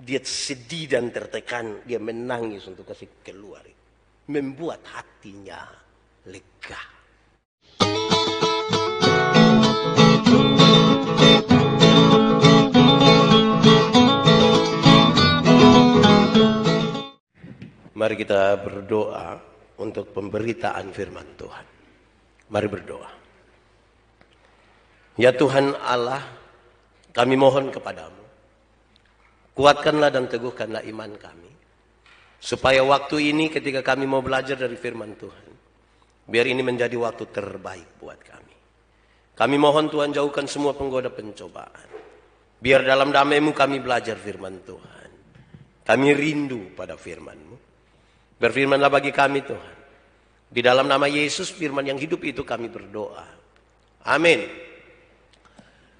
Dia sedih dan tertekan, dia menangis untuk kasih keluar. Membuat hatinya lega. Mari kita berdoa untuk pemberitaan firman Tuhan. Mari berdoa. Ya Tuhan Allah, kami mohon kepadamu, kuatkanlah dan teguhkanlah iman kami, supaya waktu ini ketika kami mau belajar dari firman Tuhan, biar ini menjadi waktu terbaik buat kami. Kami mohon Tuhan, jauhkan semua penggoda pencobaan. Biar dalam damai-Mu kami belajar firman Tuhan. Kami rindu pada firman-Mu. Berfirmanlah bagi kami Tuhan. Di dalam nama Yesus, firman yang hidup itu kami berdoa. Amin.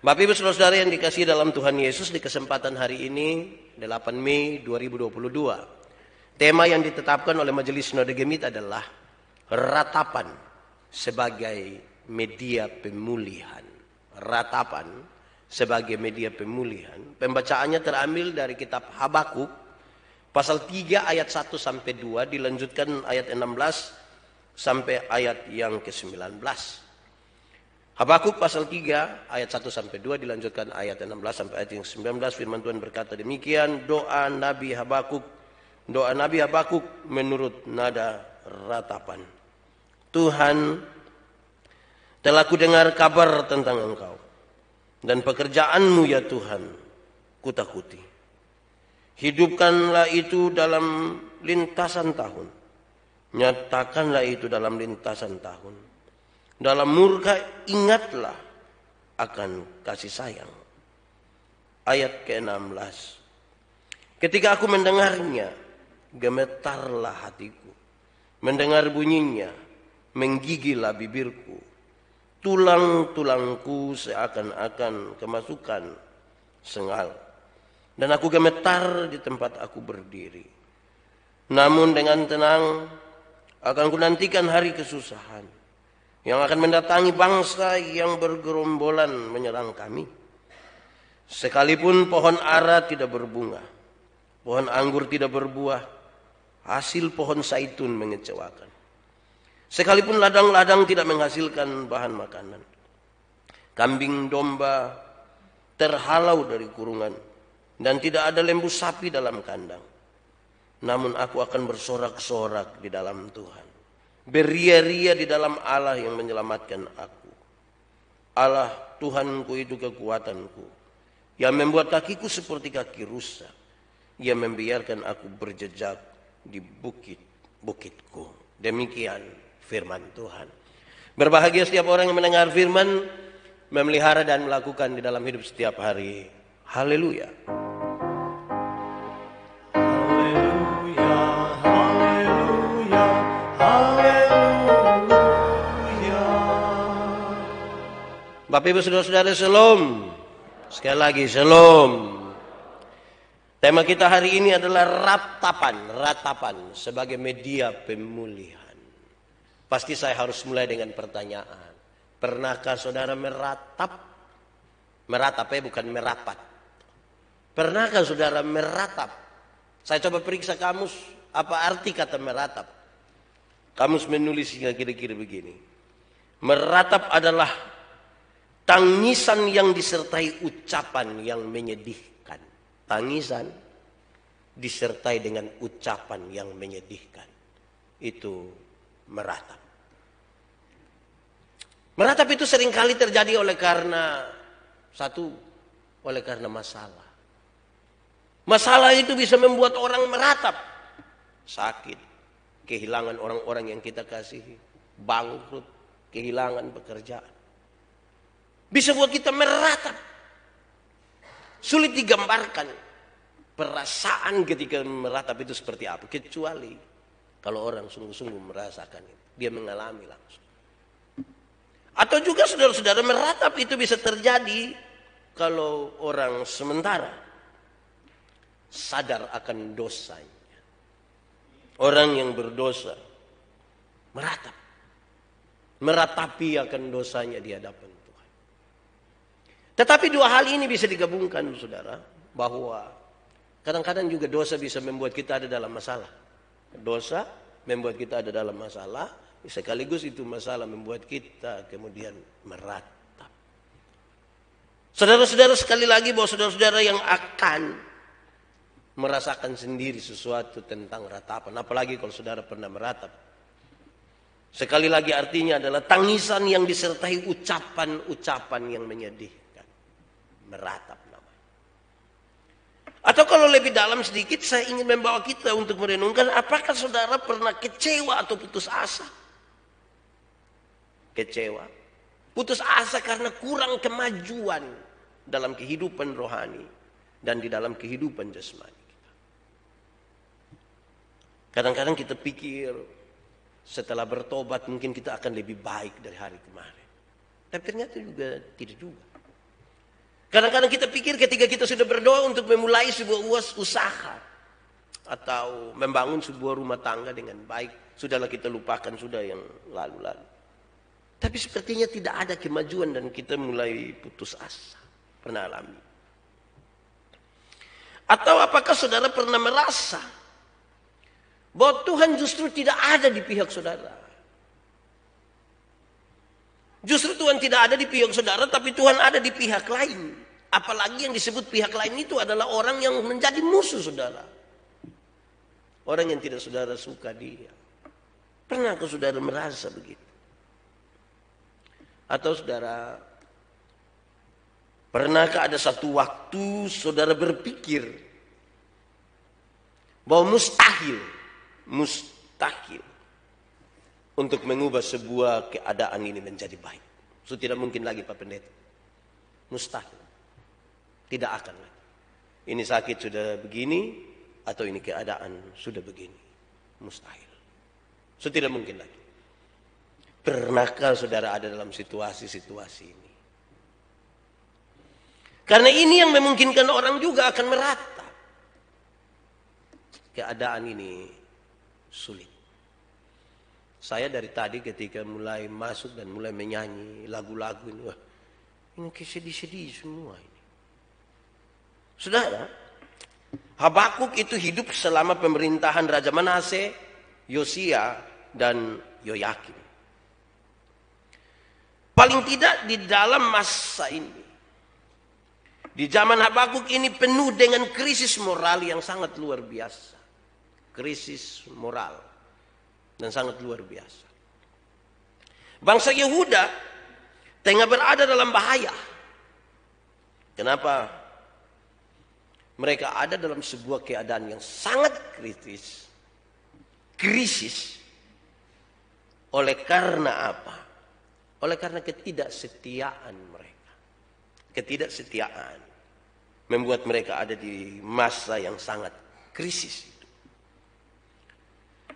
Bapak Ibu Saudara-saudara yang dikasihi dalam Tuhan Yesus, di kesempatan hari ini 8 Mei 2022, tema yang ditetapkan oleh Majelis Sinode Gemit adalah ratapan sebagai media pemulihan. Ratapan sebagai media pemulihan. Pembacaannya terambil dari kitab Habakuk pasal 3 ayat 1 sampai 2, dilanjutkan ayat 16 sampai ayat yang ke-19. Habakuk pasal 3 ayat 1 sampai 2, dilanjutkan ayat 16 sampai ayat yang 19. Firman Tuhan berkata demikian, doa Nabi Habakuk menurut nada ratapan. Tuhan, telah kudengar kabar tentang Engkau dan pekerjaan-Mu ya Tuhan, kutakuti. Hidupkanlah itu dalam lintasan tahun, nyatakanlah itu dalam lintasan tahun. Dalam murka ingatlah akan kasih sayang. Ayat ke-16. Ketika aku mendengarnya, gemetarlah hatiku. Mendengar bunyinya, menggigillah bibirku. Tulang-tulangku seakan-akan kemasukan sengal. Dan aku gemetar di tempat aku berdiri. Namun dengan tenang akan kunantikan hari kesusahan yang akan mendatangi bangsa yang bergerombolan menyerang kami. Sekalipun pohon ara tidak berbunga, pohon anggur tidak berbuah, hasil pohon zaitun mengecewakan. Sekalipun ladang-ladang tidak menghasilkan bahan makanan, kambing domba terhalau dari kurungan, dan tidak ada lembu sapi dalam kandang. Namun aku akan bersorak-sorak di dalam Tuhan, beria-ria di dalam Allah yang menyelamatkan aku. Allah Tuhanku itu kekuatanku, yang membuat kakiku seperti kaki rusa. Ia membiarkan aku berjejak di bukit-bukitku. Demikian firman Tuhan. Berbahagia setiap orang yang mendengar firman, memelihara dan melakukan di dalam hidup setiap hari. Haleluya. Bapak Ibu Saudara-saudara, shalom. Sekali lagi shalom. Tema kita hari ini adalah ratapan sebagai media pemulihan. Pasti saya harus mulai dengan pertanyaan. Pernahkah saudara meratap? Meratap bukan merapat. Pernahkah saudara meratap? Saya coba periksa kamus, apa arti kata meratap. Kamus menulisnya kira-kira begini. Meratap adalah tangisan yang disertai ucapan yang menyedihkan. Tangisan disertai dengan ucapan yang menyedihkan. Itu meratap. Meratap itu seringkali terjadi oleh karena masalah. Masalah itu bisa membuat orang meratap. Sakit, kehilangan orang-orang yang kita kasihi, bangkrut, kehilangan pekerjaan. Bisa buat kita meratap. Sulit digambarkan perasaan ketika meratap itu seperti apa. Kecuali kalau orang sungguh-sungguh merasakan itu. Dia mengalami langsung. Atau juga saudara-saudara, meratap itu bisa terjadi kalau orang sementara sadar akan dosanya. Orang yang berdosa meratap. Meratapi akan dosanya di hadapan Tuhan. Tetapi dua hal ini bisa digabungkan saudara. Bahwa Kadang-kadang juga dosa bisa membuat kita ada dalam masalah. Dosa membuat kita ada dalam masalah, sekaligus itu masalah membuat kita kemudian meratap. Saudara-saudara, sekali lagi bahwa saudara-saudara yang akan merasakan sendiri sesuatu tentang ratapan, apalagi kalau saudara pernah meratap. Sekali lagi artinya adalah tangisan yang disertai ucapan-ucapan yang menyedihkan. Meratap namanya. Atau kalau lebih dalam sedikit, saya ingin membawa kita untuk merenungkan, apakah saudara pernah kecewa atau putus asa? Kecewa. Putus asa karena kurang kemajuan dalam kehidupan rohani dan di dalam kehidupan jasmani kita. Kadang-kadang kita pikir setelah bertobat mungkin kita akan lebih baik dari hari kemarin. Tapi ternyata juga tidak juga. Kadang-kadang kita pikir ketika kita sudah berdoa untuk memulai sebuah usaha atau membangun sebuah rumah tangga dengan baik, sudahlah kita lupakan sudah yang lalu-lalu. Tapi sepertinya tidak ada kemajuan dan kita mulai putus asa. Pernah alami? Atau apakah saudara pernah merasa bahwa Tuhan justru tidak ada di pihak saudara? Justru Tuhan tidak ada di pihak saudara, tapi Tuhan ada di pihak lain. Apalagi yang disebut pihak lain itu adalah orang yang menjadi musuh saudara. Orang yang tidak saudara suka dia. Pernahkah saudara merasa begitu? Atau saudara, pernahkah ada satu waktu saudara berpikir bahwa mustahil untuk mengubah sebuah keadaan ini menjadi baik? So, tidak mungkin lagi Pak Pendeta. Mustahil. Tidak akan lagi. Ini sakit sudah begini, atau ini keadaan sudah begini. Mustahil. So, tidak mungkin lagi. Pernahkah saudara ada dalam situasi-situasi ini? Karena ini yang memungkinkan orang juga akan meratap. Keadaan ini sulit. Saya dari tadi ketika mulai masuk dan mulai menyanyi lagu-lagu ini, wah, ini kesedih-sedih semua ini. Saudara, Habakuk itu hidup selama pemerintahan Raja Manase, Yosia, dan Yoyakim. Paling tidak di dalam masa ini, di zaman Habakuk ini penuh dengan krisis moral yang sangat luar biasa. Krisis moral dan sangat luar biasa. Bangsa Yehuda tengah berada dalam bahaya. Kenapa? Mereka ada dalam sebuah keadaan yang sangat kritis. Krisis. Oleh karena apa? Oleh karena ketidaksetiaan mereka. Ketidaksetiaan membuat mereka ada di masa yang sangat krisis itu.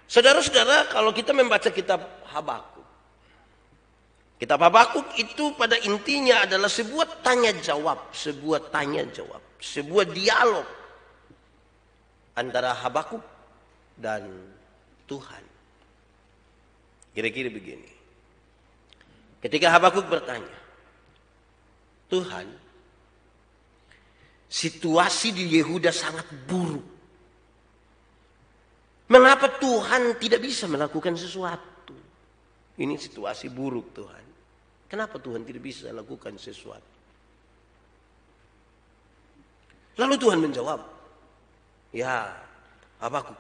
Saudara-saudara, kalau kita membaca kitab Habakuk, kitab Habakuk itu pada intinya adalah sebuah tanya jawab, sebuah dialog antara Habakuk dan Tuhan. Kira-kira begini. Ketika Habakuk bertanya, Tuhan, situasi di Yehuda sangat buruk. Mengapa Tuhan tidak bisa melakukan sesuatu? Ini situasi buruk Tuhan. Kenapa Tuhan tidak bisa lakukan sesuatu? Lalu Tuhan menjawab, ya Habakuk,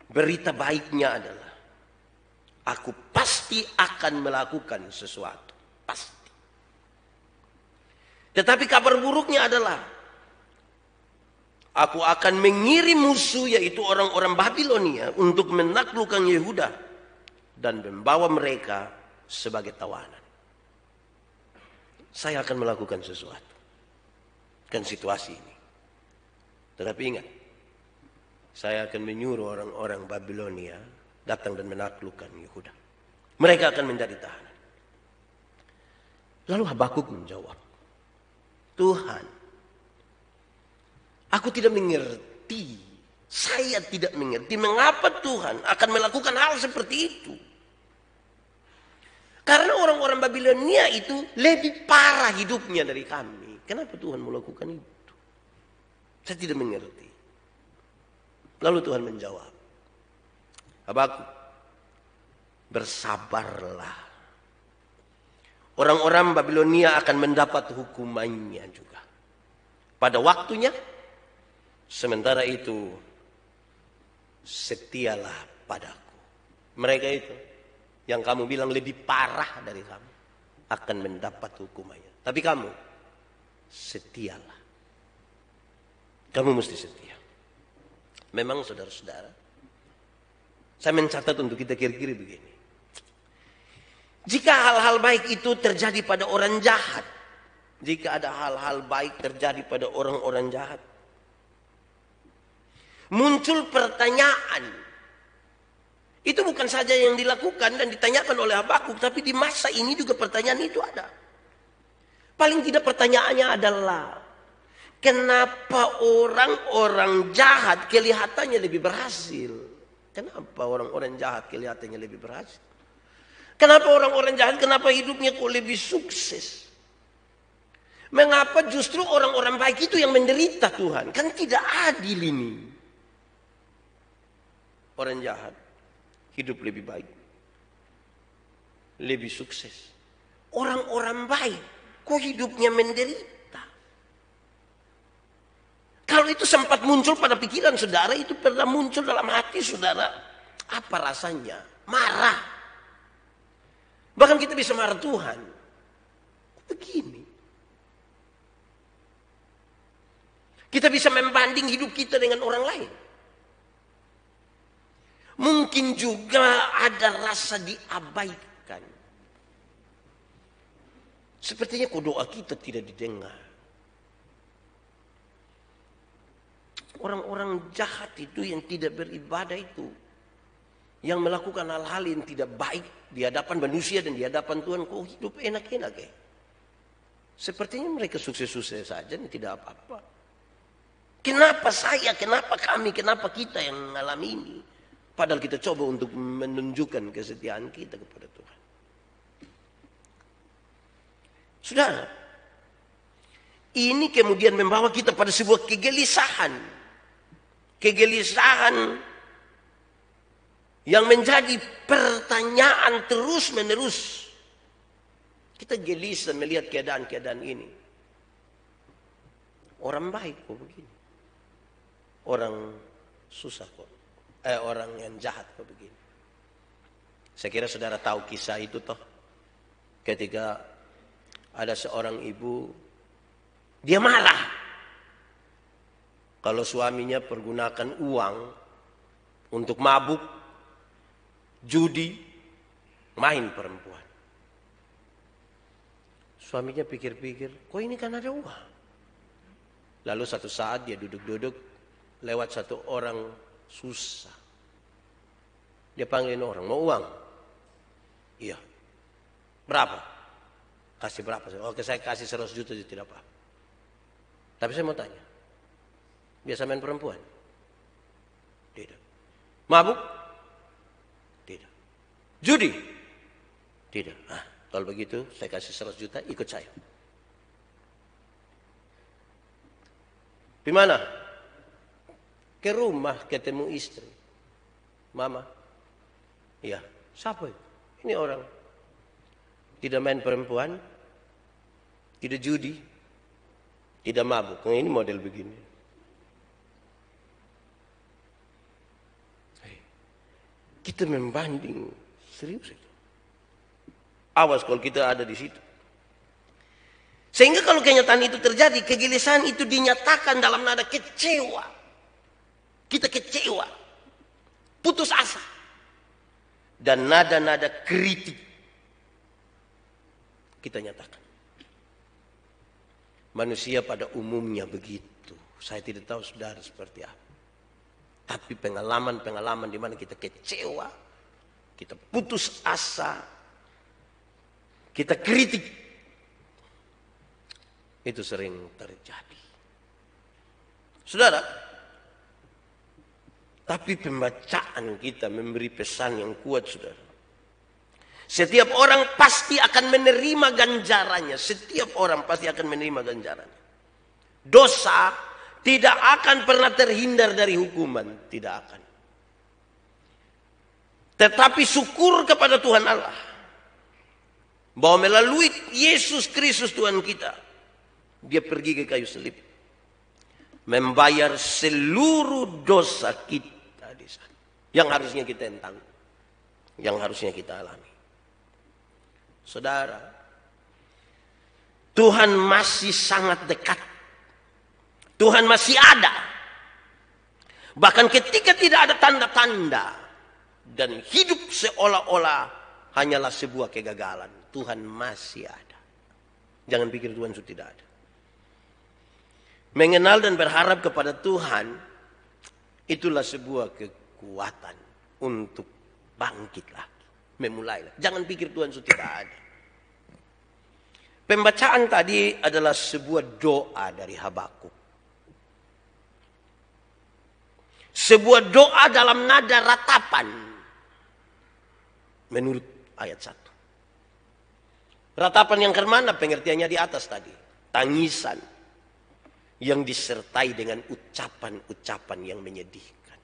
berita baiknya adalah aku pasti akan melakukan sesuatu. Pasti. Tetapi kabar buruknya adalah aku akan mengirim musuh, yaitu orang-orang Babilonia, untuk menaklukkan Yehuda dan membawa mereka sebagai tawanan. Saya akan melakukan sesuatu kan situasi ini. Tetapi ingat, saya akan menyuruh orang-orang Babilonia datang dan menaklukkan Yehuda. Mereka akan menjadi tahanan. Lalu Habakuk menjawab, Tuhan, aku tidak mengerti. Saya tidak mengerti mengapa Tuhan akan melakukan hal seperti itu. Karena orang-orang Babilonia itu lebih parah hidupnya dari kami. Kenapa Tuhan melakukan itu? Saya tidak mengerti. Lalu Tuhan menjawab, Habakuk, bersabarlah. Orang-orang Babilonia akan mendapat hukumannya juga. Pada waktunya, sementara itu, setialah padaku. Mereka itu, yang kamu bilang lebih parah dari kamu, akan mendapat hukumannya. Tapi kamu, setialah. Kamu mesti setia. Memang saudara-saudara, saya mencatat untuk kita kira-kira begini. Jika hal-hal baik itu terjadi pada orang jahat, jika ada hal-hal baik terjadi pada orang-orang jahat, muncul pertanyaan. Itu bukan saja yang dilakukan dan ditanyakan oleh Habakuk, tapi di masa ini juga pertanyaan itu ada. Paling tidak pertanyaannya adalah, kenapa orang-orang jahat kelihatannya lebih berhasil? Kenapa orang-orang jahat kelihatannya lebih berhasil? Kenapa orang-orang jahat, kenapa hidupnya kok lebih sukses? Mengapa justru orang-orang baik itu yang menderita Tuhan? Kan tidak adil ini. Orang jahat hidup lebih baik, lebih sukses. Orang-orang baik kok hidupnya menderita? Kalau itu sempat muncul pada pikiran saudara, itu pernah muncul dalam hati saudara, apa rasanya? Marah. Bahkan kita bisa marah Tuhan. Begini. Kita bisa membanding hidup kita dengan orang lain. Mungkin juga ada rasa diabaikan. Sepertinya kok doa kita tidak didengar. Orang-orang jahat itu yang tidak beribadah itu, yang melakukan hal-hal yang tidak baik di hadapan manusia dan di hadapan Tuhan, kok hidup enak-enak ya? Sepertinya mereka sukses-sukses saja, tidak apa-apa. Kenapa saya, kenapa kami, kenapa kita yang mengalami ini? Padahal kita coba untuk menunjukkan kesetiaan kita kepada Tuhan. Saudara, ini kemudian membawa kita pada sebuah kegelisahan. Kegelisahan yang menjadi pertanyaan terus-menerus. Kita gelisah melihat keadaan-keadaan ini. Orang baik kok begini. Orang susah kok. Orang yang jahat kok begini. Saya kira saudara tahu kisah itu toh. Ketika ada seorang ibu, dia marah kalau suaminya pergunakan uang untuk mabuk, judi, main perempuan. Suaminya pikir-pikir, kok ini kan ada uang. Lalu satu saat dia duduk-duduk, lewat satu orang susah. Dia panggilin orang, mau uang? Iya. Berapa? Kasih berapa? Oke, saya kasih 100 juta, tidak apa. Tapi saya mau tanya, biasa main perempuan? Tidak. Mabuk? Tidak. Judi? Tidak. Nah, kalau begitu saya kasih 100 juta, ikut saya. Di mana? Ke rumah ketemu istri. Mama. Iya. Siapa itu? Ini orang. Tidak main perempuan. Tidak judi. Tidak mabuk. Nah, ini model begini. Kita membanding. Serius itu. Awas kalau kita ada di situ. Sehingga kalau kenyataan itu terjadi, kegelisahan itu dinyatakan dalam nada kecewa. Kita kecewa. Putus asa. Dan nada-nada kritik kita nyatakan. Manusia pada umumnya begitu. Saya tidak tahu saudara seperti apa. Tapi pengalaman-pengalaman di mana kita kecewa, kita putus asa, kita kritik, itu sering terjadi. Saudara, tapi pembacaan kita memberi pesan yang kuat, saudara. Setiap orang pasti akan menerima ganjarannya. Setiap orang pasti akan menerima ganjarannya. Dosa tidak akan pernah terhindar dari hukuman, tidak akan. Tetapi syukur kepada Tuhan Allah bahwa melalui Yesus Kristus Tuhan kita, dia pergi ke kayu salib, membayar seluruh dosa kita di sana, yang harusnya kita tanggung, yang harusnya kita alami. Saudara, Tuhan masih sangat dekat. Tuhan masih ada. Bahkan ketika tidak ada tanda-tanda dan hidup seolah-olah hanyalah sebuah kegagalan, Tuhan masih ada. Jangan pikir Tuhan sudah tidak ada. Mengenal dan berharap kepada Tuhan, itulah sebuah kekuatan untuk bangkit lagi, memulai lagi. Jangan pikir Tuhan sudah tidak ada. Pembacaan tadi adalah sebuah doa dari Habakuk. Sebuah doa dalam nada ratapan. Menurut ayat 1. Ratapan yang kemana? Pengertiannya di atas tadi. Tangisan yang disertai dengan ucapan-ucapan yang menyedihkan.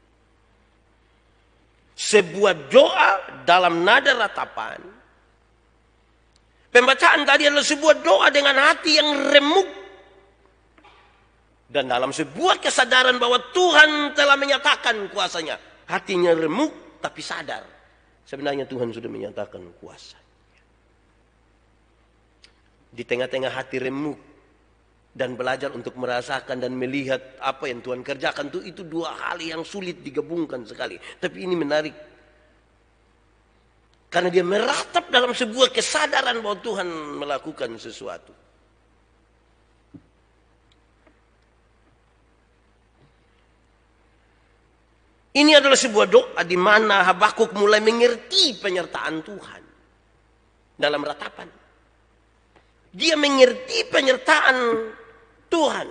Sebuah doa dalam nada ratapan. Pembacaan tadi adalah sebuah doa dengan hati yang remuk. Dan dalam sebuah kesadaran bahwa Tuhan telah menyatakan kuasanya. Hatinya remuk tapi sadar. Sebenarnya Tuhan sudah menyatakan kuasa. Di tengah-tengah hati remuk dan belajar untuk merasakan dan melihat apa yang Tuhan kerjakan, itu dua hal yang sulit digabungkan sekali. Tapi ini menarik. Karena dia meratap dalam sebuah kesadaran bahwa Tuhan melakukan sesuatu. Ini adalah sebuah doa di mana Habakuk mulai mengerti penyertaan Tuhan dalam ratapan. Dia mengerti penyertaan Tuhan.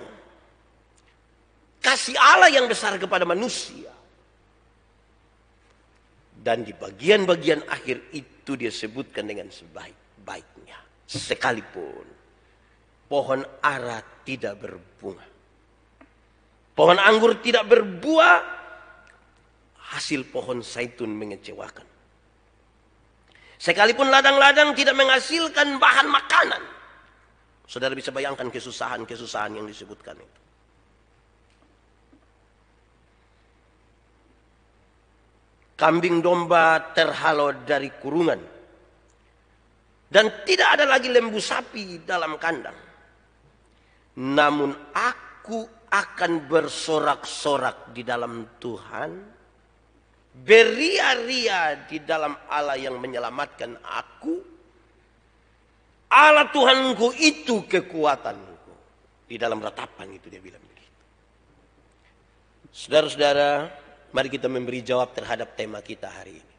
Kasih Allah yang besar kepada manusia. Dan di bagian-bagian akhir itu dia sebutkan dengan sebaik-baiknya. Sekalipun pohon ara tidak berbunga, pohon anggur tidak berbuah, hasil pohon zaitun mengecewakan. Sekalipun ladang-ladang tidak menghasilkan bahan makanan. Saudara bisa bayangkan kesusahan-kesusahan yang disebutkan itu. Kambing domba terhalau dari kurungan. Dan tidak ada lagi lembu sapi dalam kandang. Namun aku akan bersorak-sorak di dalam Tuhan. Beria-ria di dalam Allah yang menyelamatkan aku. Allah Tuhanku itu kekuatanku. Di dalam ratapan itu dia bilang begitu. Saudara-saudara, mari kita memberi jawab terhadap tema kita hari ini.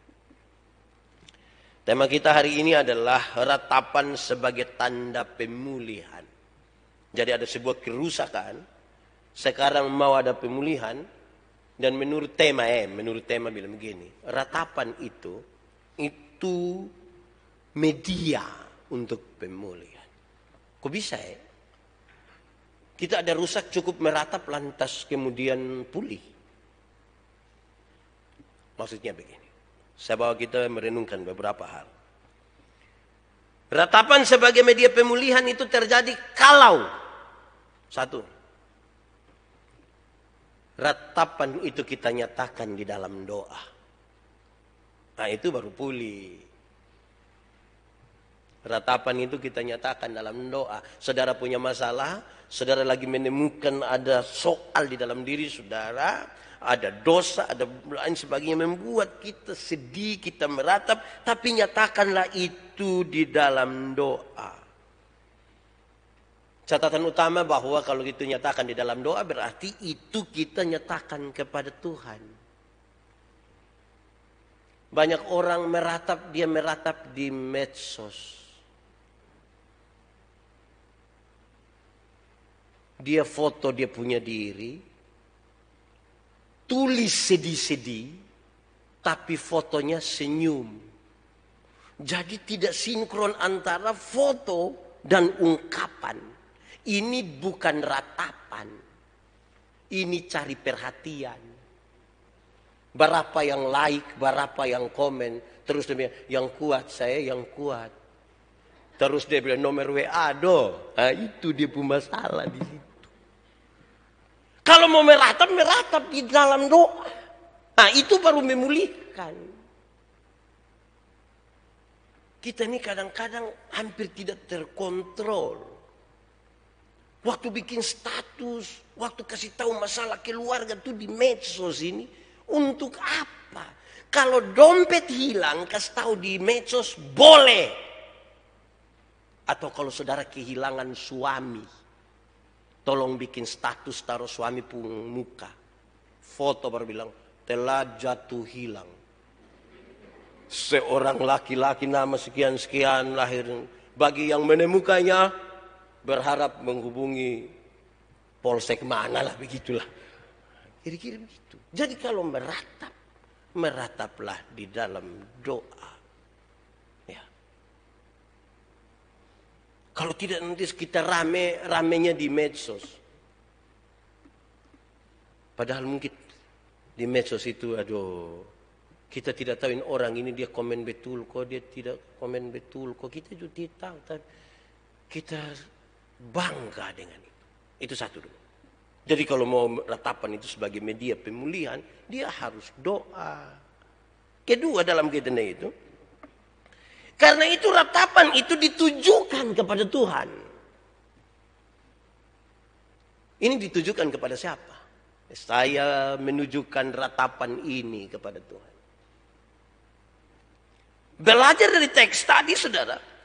Tema kita hari ini adalah ratapan sebagai tanda pemulihan. Jadi ada sebuah kerusakan, sekarang mau ada pemulihan. Dan menurut tema bilang begini, ratapan itu media untuk pemulihan. Kok bisa ya? Kita ada rusak cukup meratap lantas kemudian pulih. Maksudnya begini, saya bawa kita merenungkan beberapa hal. Ratapan sebagai media pemulihan itu terjadi kalau satu, ratapan itu kita nyatakan di dalam doa. Nah itu baru pulih. Ratapan itu kita nyatakan dalam doa. Saudara punya masalah, saudara lagi menemukan ada soal di dalam diri saudara, ada dosa, ada lain sebagainya membuat kita sedih, kita meratap, tapi nyatakanlah itu di dalam doa. Catatan utama bahwa kalau itu nyatakan di dalam doa berarti itu kita nyatakan kepada Tuhan. Banyak orang meratap, dia meratap di medsos. Dia foto dia punya diri, tulis sedih-sedih, tapi fotonya senyum. Jadi tidak sinkron antara foto dan ungkapan. Ini bukan ratapan. Ini cari perhatian. Berapa yang like, berapa yang komen. Terus dia bilang, yang kuat, saya yang kuat. Terus dia bilang, nomor WA do. Nah, itu dia punya masalah di situ. Kalau mau meratap di dalam doa. Nah, itu baru memulihkan. Kita ini kadang-kadang hampir tidak terkontrol. Waktu bikin status, waktu kasih tahu masalah keluarga tuh di medsos ini. Untuk apa? Kalau dompet hilang, kasih tahu di medsos boleh. Atau kalau saudara kehilangan suami, tolong bikin status taruh suami pun muka. Foto baru bilang, telah jatuh hilang. Seorang laki-laki nama sekian-sekian lahir. Bagi yang menemukannya, berharap menghubungi polsek mana lah, begitulah. Kira-kira begitu. Jadi kalau merataplah di dalam doa. Ya. Kalau tidak nanti kita ramenya di medsos. Padahal mungkin di medsos itu, aduh, kita tidak tahu orang ini dia komen betul, kok dia tidak komen betul, kok kita juga tidak tahu. Tapi kita bangga dengan itu. Itu satu dulu. Jadi kalau mau ratapan itu sebagai media pemulihan, dia harus doa. Kedua dalam kaitan itu, karena itu ratapan itu ditujukan kepada Tuhan. Ini ditujukan kepada siapa? Saya menunjukkan ratapan ini kepada Tuhan. Belajar dari teks tadi, saudara.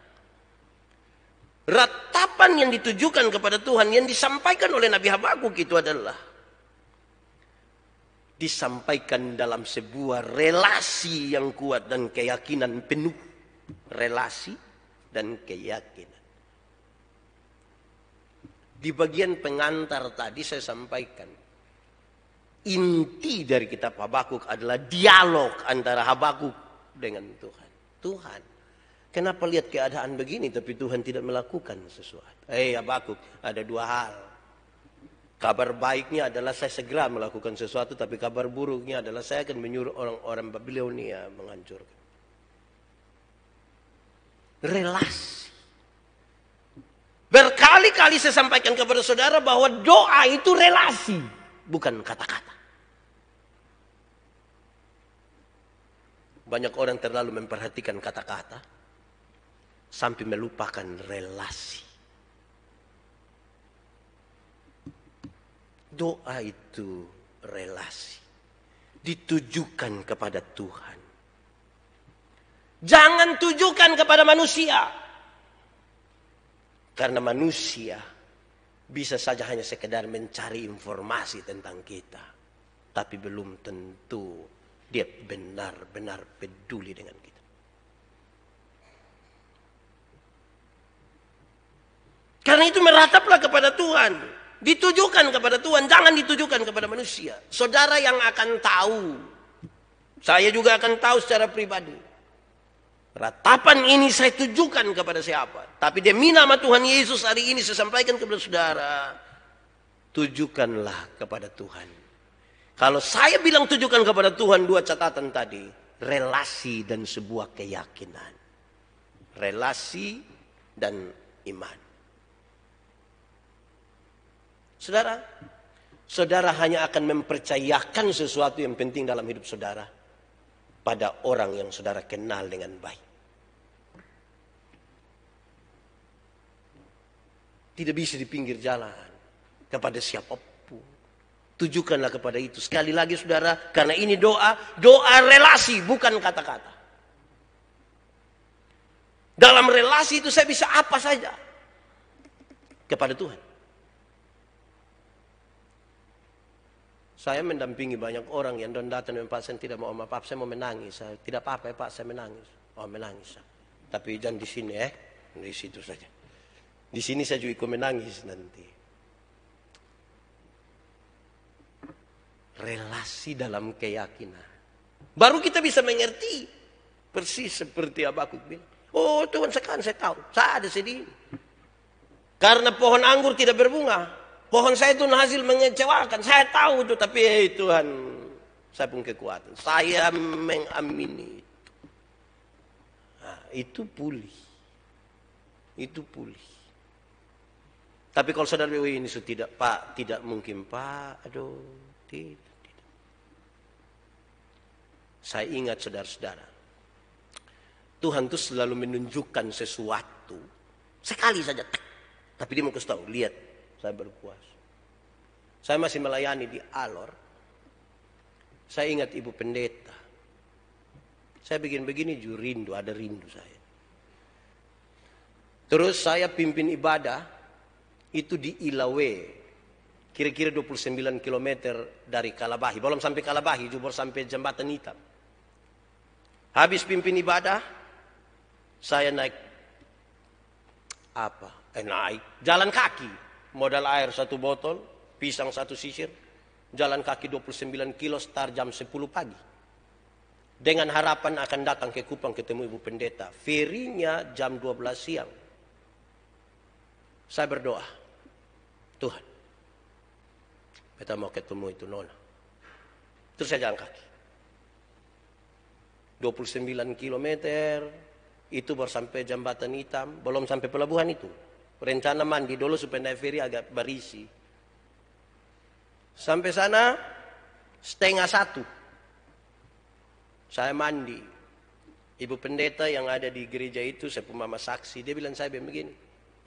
Ratapan yang ditujukan kepada Tuhan yang disampaikan oleh Nabi Habakuk itu adalah disampaikan dalam sebuah relasi yang kuat dan keyakinan penuh. Relasi dan keyakinan. Di bagian pengantar tadi saya sampaikan, inti dari kitab Habakuk adalah dialog antara Habakuk dengan Tuhan. Tuhan, kenapa lihat keadaan begini tapi Tuhan tidak melakukan sesuatu? Habakuk, ada dua hal. Kabar baiknya adalah saya segera melakukan sesuatu, tapi kabar buruknya adalah saya akan menyuruh orang-orang Babilonia menghancurkan. Relasi. Berkali-kali saya sampaikan kepada saudara bahwa doa itu relasi, bukan kata-kata. Banyak orang terlalu memperhatikan kata-kata sampai melupakan relasi. Doa itu relasi. Ditujukan kepada Tuhan. Jangan tujukan kepada manusia. Karena manusia bisa saja hanya sekedar mencari informasi tentang kita. Tapi belum tentu dia benar-benar peduli dengan kita. Karena itu merataplah kepada Tuhan. Ditujukan kepada Tuhan, jangan ditujukan kepada manusia. Saudara yang akan tahu. Saya juga akan tahu secara pribadi. Ratapan ini saya tujukan kepada siapa. Tapi demi nama Tuhan Yesus hari ini saya sampaikan kepada saudara. Tujukanlah kepada Tuhan. Kalau saya bilang tujukan kepada Tuhan, dua catatan tadi. Relasi dan sebuah keyakinan. Relasi dan iman. Saudara, saudara hanya akan mempercayakan sesuatu yang penting dalam hidup saudara pada orang yang saudara kenal dengan baik. Tidak bisa di pinggir jalan kepada siapapun. Tujukanlah kepada itu. Sekali lagi saudara, karena ini doa relasi bukan kata-kata. Dalam relasi itu saya bisa apa saja kepada Tuhan. Saya mendampingi banyak orang yang datang dengan Pak, saya tidak mau maaf, saya mau menangis. Saya, tidak apa-apa ya Pak, saya menangis. Oh menangis. Tapi jangan di sini di situ saja. Di sini saya juga ikut menangis nanti. Relasi dalam keyakinan. Baru kita bisa mengerti. Persis seperti Habakuk bilang. Oh Tuhan sekarang saya tahu. Saya ada sedih. Karena pohon anggur tidak berbunga. Pohon saya itu hasil mengecewakan. Saya tahu itu, tapi Tuhan, saya punya kekuatan. Saya mengamini itu. Nah, itu pulih. Itu pulih. Tapi kalau saudara ini tidak, Pak, tidak mungkin, Pak. Aduh, tidak. Saya ingat saudara-saudara, Tuhan itu selalu menunjukkan sesuatu sekali saja, tapi dia mau kasih tahu, lihat, saya berkuasa. Saya masih melayani di Alor. Saya ingat ibu pendeta. Saya bikin begini juga rindu, ada rindu saya. Terus saya pimpin ibadah itu di Ilawe, kira-kira 29 km dari Kalabahi. Belum sampai Kalabahi, juga baru sampai Jembatan Hitam. Habis pimpin ibadah, saya naik naik jalan kaki, modal air 1 botol, pisang 1 sisir, jalan kaki 29 kilo start jam 10 pagi. Dengan harapan akan datang ke Kupang ketemu ibu pendeta. Ferinya jam 12 siang. Saya berdoa, Tuhan, kita mau ketemu itu nona. Terus saya jalan kaki. 29 km, itu baru sampai Jembatan Hitam, belum sampai pelabuhan itu. Rencana mandi dulu supaya naik feri agak berisi. Sampai sana, 12:30. Saya mandi. Ibu pendeta yang ada di gereja itu, saya punya mama saksi, dia bilang saya begini,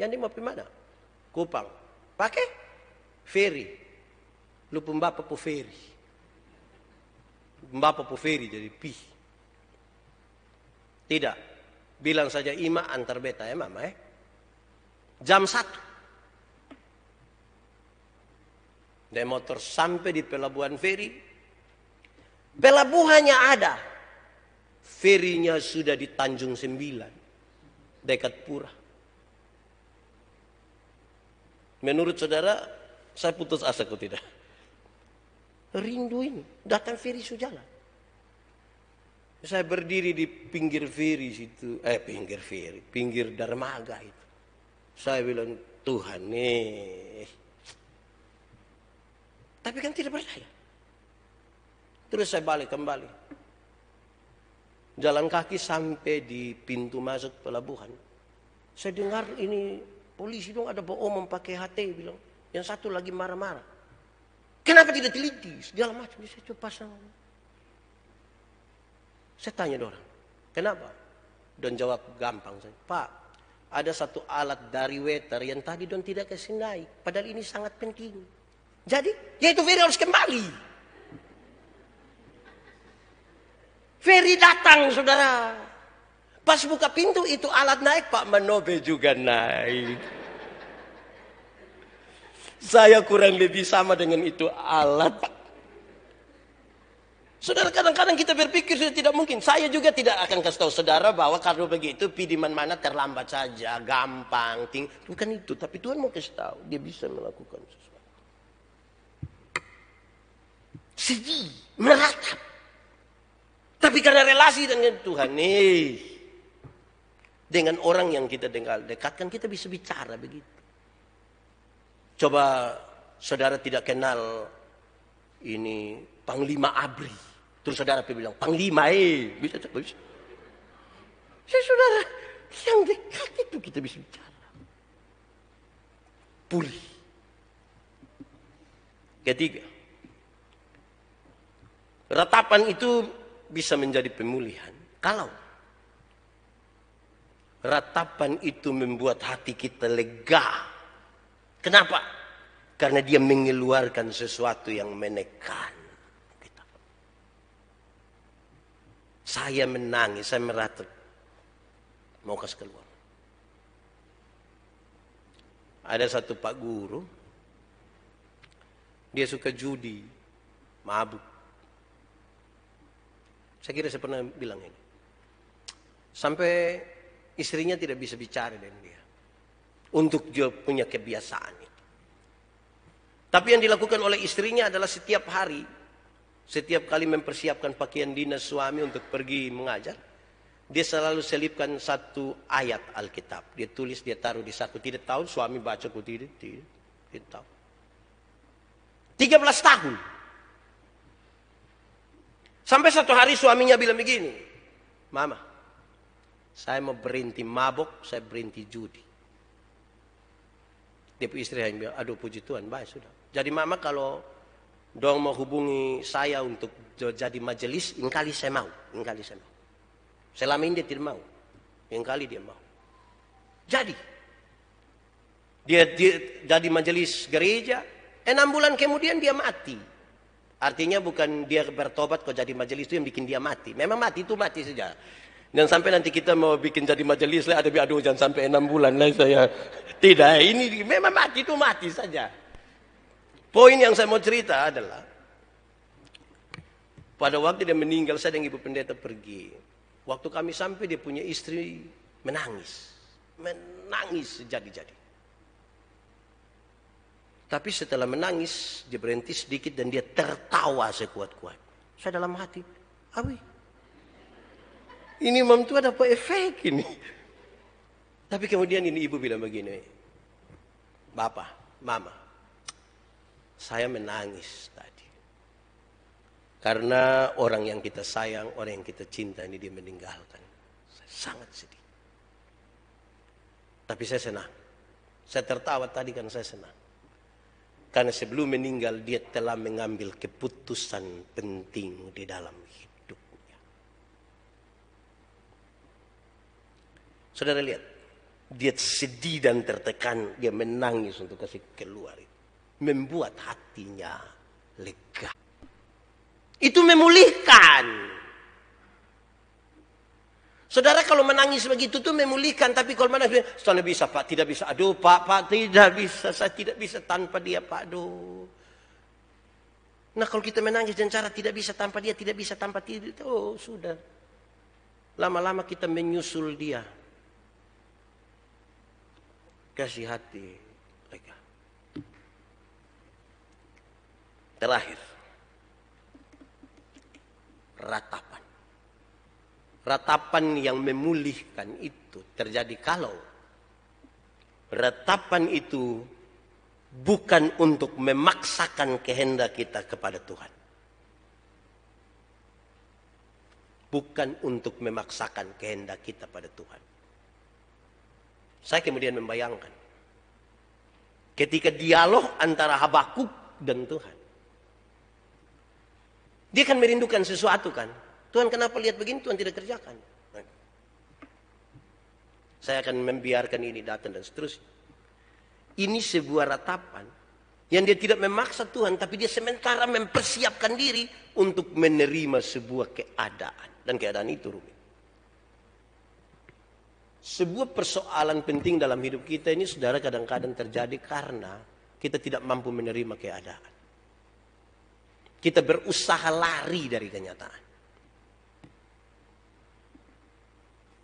yang dia mau pergi mana? Kupang. Pakai feri. Lu pembapa po feri. Pembapa po feri jadi pi. Tidak. Bilang saja ima antar beta ya mama ya. Jam 1. Naik motor sampai di pelabuhan feri. Pelabuhannya ada. Ferinya sudah di Tanjung 9. Dekat Pura. Menurut saudara, saya putus asa kok tidak? Rindu ini. Datang feri sujalan. Saya berdiri di pinggir feri situ, pinggir dermaga itu. Saya bilang, Tuhan nih. Tapi kan tidak percaya. Terus saya balik kembali. Jalan kaki sampai di pintu masuk pelabuhan. Saya dengar ini polisi dong ada bawa pakai HT bilang. Yang satu lagi marah-marah. Kenapa tidak teliti? Segala macam. Saya coba pasang. Saya tanya orang, kenapa? Don jawab gampang saja. Pak, ada satu alat dari waiter yang tadi don tidak kasih naik. Padahal ini sangat penting. Jadi, yaitu Ferry harus kembali. Ferry datang, saudara. Pas buka pintu itu alat naik, Pak Manobe juga naik. Saya kurang lebih sama dengan itu alat. Saudara, kadang-kadang kita berpikir sudah tidak mungkin. Saya juga tidak akan kasih tahu saudara bahwa kalau begitu pi di mana terlambat saja, gampang, bukan itu. Tapi Tuhan mau kasih tahu, dia bisa melakukan sesuatu. Sedih, meratap. Tapi karena relasi dengan Tuhan, dengan orang yang kita dekatkan, kita bisa bicara begitu. Coba saudara tidak kenal ini Panglima Abri. Terus saudara bilang, Panglima bisa. Saudara, yang dekat itu kita bisa bicara. Pulih. Ketiga, ratapan itu bisa menjadi pemulihan. Kalau ratapan itu membuat hati kita lega. Kenapa? Karena dia mengeluarkan sesuatu yang menekan. Saya menangis, saya meratap. Mau kasih keluar. Ada satu pak guru. Dia suka judi. Mabuk. Saya kira saya pernah bilang ini. Sampai istrinya tidak bisa bicara dengan dia. Untuk dia punya kebiasaan itu. Tapi yang dilakukan oleh istrinya adalah setiap hari. Setiap kali mempersiapkan pakaian dinas suami untuk pergi mengajar, dia selalu selipkan satu ayat Alkitab. Dia tulis, dia taruh di saku. Tidak tahu suami baca atau tidak tahu. 13 tahun. Sampai satu hari suaminya bilang begini, Mama, saya mau berhenti mabok, saya berhenti judi. Dia istri yang bilang, aduh puji Tuhan, baik sudah. Jadi Mama kalau dong mau hubungi saya untuk jadi majelis, ingkali saya mau. Selama ini dia tidak mau, ingkali dia mau. Jadi, dia jadi majelis gereja, 6 bulan kemudian dia mati. Artinya bukan dia bertobat kok jadi majelis itu yang bikin dia mati. Memang mati itu mati saja. Dan sampai nanti kita mau bikin jadi majelis lah, ada aduh jangan sampai 6 bulan lah saya. Tidak, ini memang mati itu mati saja. Poin yang saya mau cerita adalah pada waktu dia meninggal, saya dan ibu pendeta pergi. Waktu kami sampai dia punya istri menangis. Menangis sejadi-jadi. Tapi setelah menangis, dia berhenti sedikit dan dia tertawa sekuat-kuat. Saya dalam hati, Awi, ini imam itu ada apa efek ini? Tapi kemudian ini ibu bilang begini, Bapak, Mama, saya menangis tadi. Karena orang yang kita sayang, orang yang kita cinta ini dia meninggalkan. Saya sangat sedih. Tapi saya senang. Saya tertawa tadi karena saya senang. Karena sebelum meninggal dia telah mengambil keputusan penting di dalam hidupnya. Saudara lihat, dia sedih dan tertekan, dia menangis untuk kasih keluar. Membuat hatinya lega. Itu memulihkan. Saudara kalau menangis begitu tuh memulihkan, tapi kalau menangis, saya bisa Pak, tidak bisa. Aduh Pak, tidak bisa, saya tidak bisa tanpa dia Pak, aduh. Nah kalau kita menangis dengan cara tidak bisa tanpa dia, tidak bisa tanpa dia, oh sudah. Lama-lama kita menyusul dia. Kasih hati lega. Terakhir, ratapan. Ratapan yang memulihkan itu terjadi kalau ratapan itu bukan untuk memaksakan kehendak kita kepada Tuhan. Bukan untuk memaksakan kehendak kita pada Tuhan. Saya kemudian membayangkan ketika dialog antara Habakuk dan Tuhan. Dia kan merindukan sesuatu kan. Tuhan kenapa lihat begini, Tuhan tidak kerjakan. Saya akan membiarkan ini datang dan seterusnya. Ini sebuah ratapan yang dia tidak memaksa Tuhan, tapi dia sementara mempersiapkan diri untuk menerima sebuah keadaan. Dan keadaan itu rumit. Sebuah persoalan penting dalam hidup kita ini, saudara, kadang-kadang terjadi karena kita tidak mampu menerima keadaan. Kita berusaha lari dari kenyataan.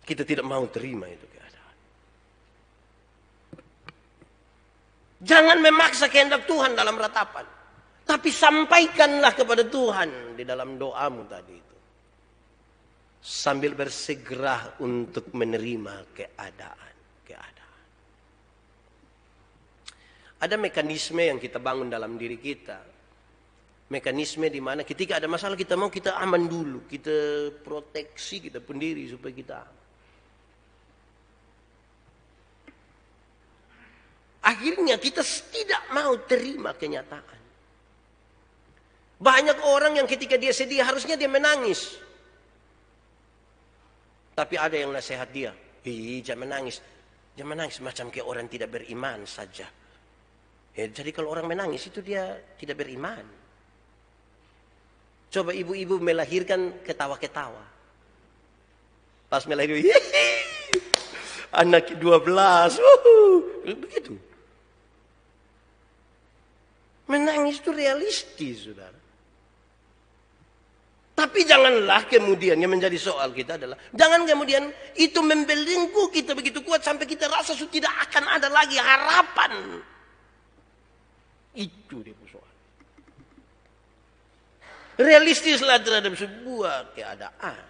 Kita tidak mau terima itu keadaan. Jangan memaksa kehendak Tuhan dalam ratapan. Tapi sampaikanlah kepada Tuhan di dalam doamu tadi itu. Sambil bersegera untuk menerima keadaan. Ada mekanisme yang kita bangun dalam diri kita. Mekanisme di mana ketika ada masalah kita mau kita aman dulu. Kita proteksi kita pendiri supaya kita aman. Akhirnya kita tidak mau terima kenyataan. Banyak orang yang ketika dia sedih harusnya dia menangis. Tapi ada yang nasihat dia. Jangan menangis. Jangan menangis macam kayak orang tidak beriman saja. Jadi kalau orang menangis itu dia tidak beriman. Coba ibu-ibu melahirkan ketawa-ketawa. Pas melahirkan, anak 12. Begitu. Menangis itu realistis, saudara. Tapi janganlah kemudian yang menjadi soal kita adalah, jangan kemudian itu membelenggu kita begitu kuat sampai kita rasa sudah tidak akan ada lagi harapan. Itu dia soal. Realistislah terhadap sebuah keadaan.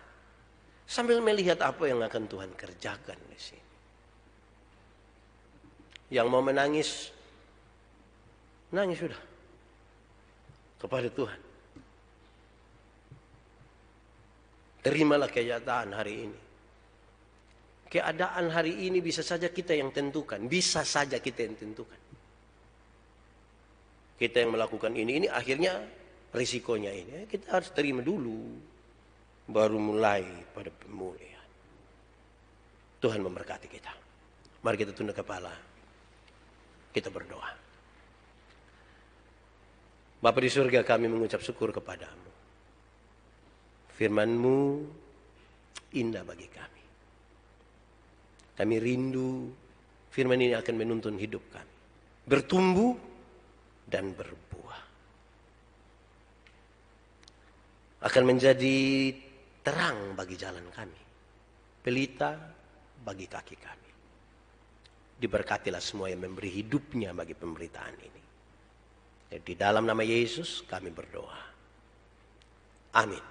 Sambil melihat apa yang akan Tuhan kerjakan di sini. Yang mau menangis, nangis sudah. kepada Tuhan. Terimalah kenyataan hari ini. Keadaan hari ini bisa saja kita yang tentukan. Bisa saja kita yang tentukan. Kita yang melakukan ini akhirnya risikonya ini. Kita harus terima dulu. Baru mulai pada pemulihan. Tuhan memberkati kita. Mari kita tunduk kepala. Kita berdoa. Bapa di surga, kami mengucap syukur kepadamu. Firman-Mu indah bagi kami. Kami rindu firman ini akan menuntun hidup kami. Bertumbuh dan berbuah. Akan menjadi terang bagi jalan kami. Pelita bagi kaki kami. Diberkatilah semua yang memberi hidupnya bagi pemberitaan ini. Dan di dalam nama Yesus kami berdoa. Amin.